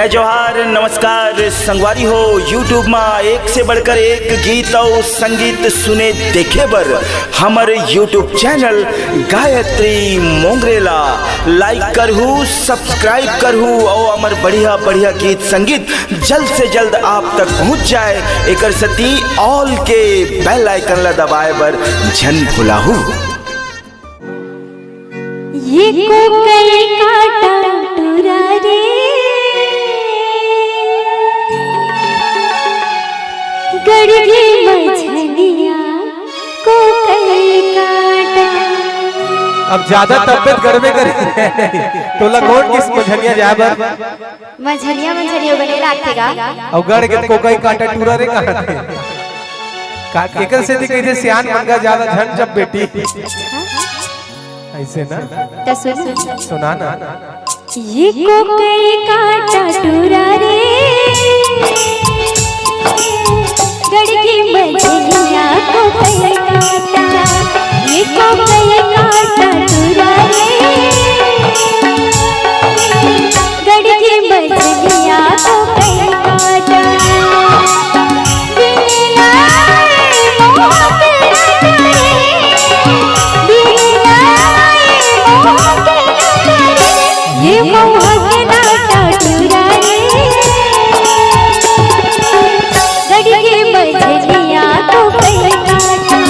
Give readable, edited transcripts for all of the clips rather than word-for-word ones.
जय जोहार नमस्कार संगवारी हो। यूट्यूब में एक से बढ़कर एक गीत और संगीत सुने देखे बर हमर यूट्यूब चैनल गायत्री मोंगरेला लाइक करहू, सब्सक्राइब करहू और हमार बढ़िया बढ़िया गीत संगीत जल्द से जल्द आप तक पहुंच जाए। एक सती ऑल के बेल आइकन ला दबाए बर झन भुलाहू। ये कोकई काटा टुरा रे गड़गी मछलिया कोकई काटा। अब ज्यादा तबियत गड़बे करी तो लगोट किस मछलिया जाबर मछलिया बने रखेगा और गड़ के कोकई काटा टुरा रे कहां थे का केकर से कैसे सियान मंगा ज्यादा झन जब बेटी ऐसे ना तो सुन सुना ना। ये कोकई काटा टुरा रे गड़गी मछलिया कोकई काटा। ये कोकई काटा टुरा रे गड़गी मछलिया कोकई काटा। ये महुआ के नाटा टुरा रे गड़गी मछलिया कोकई काटा।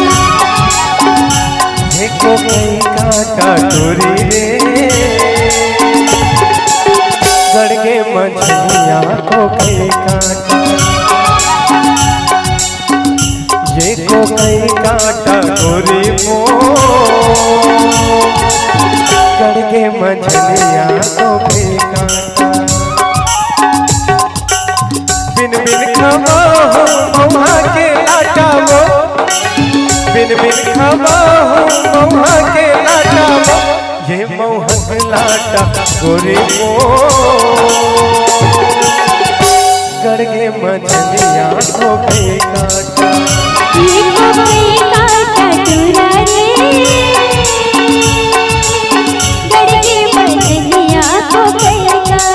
ये कोकई काटा टुरी रे गड़ के मछलिया कोकई काटा। ये कोकई काटा टुरी मो गड़ के मछलिया कोकई काटा। बिन बिन खबा महुआ के लाटा वो बिन बिन खबा महुआ के लाटा वो ये महुआ के लाटा गोरी मो गड़ के मछलिया कोकई काटा। ये कोकई काटा टुरा रे गड़गी मछलिया कोकई काटा।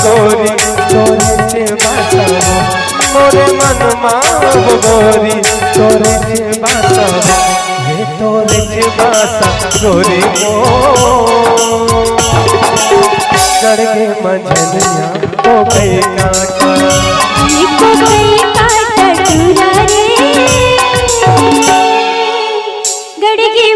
गोरी तोरे से बासा मोरे मन माव गोरी तोरे से बासा ये तोरे से बासा गोरी मो गड़ के मछलिया कोकई काटा। ये कोकई काटा टुरा रे गड़गी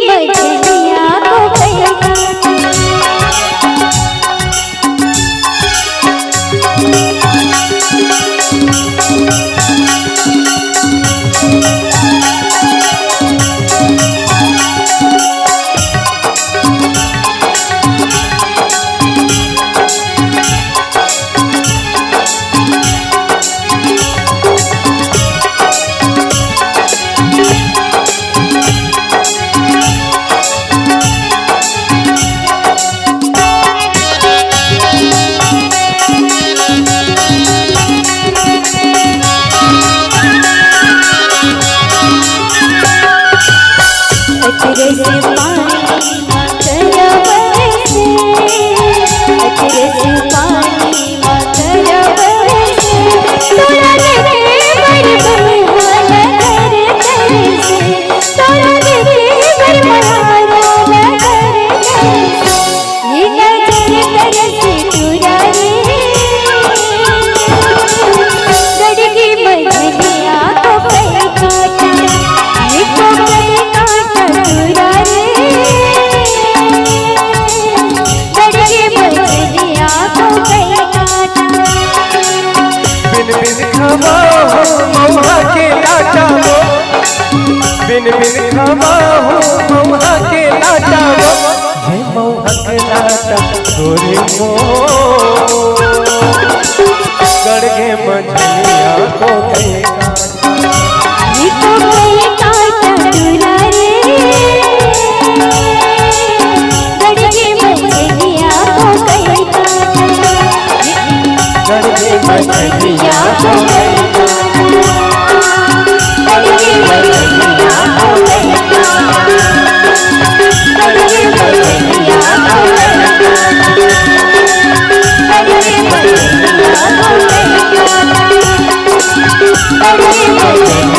खबा हूँ मौहा के लाटा वो, बिन बिन खबा हूँ मौहा के लाटा वो, ये मौहा के लाटा गोरी मो गड़गे मछलिया को गए ये तो गए काटा टूरा रे, गड़गे मछलिया को गए काटा, गड़गे मछलिया को गए गड़गे मछलिया को गए काटा, गड़गे मछलिया को गए काटा, गड़गे मछलिया को गए काटा, गड़गे मछलिया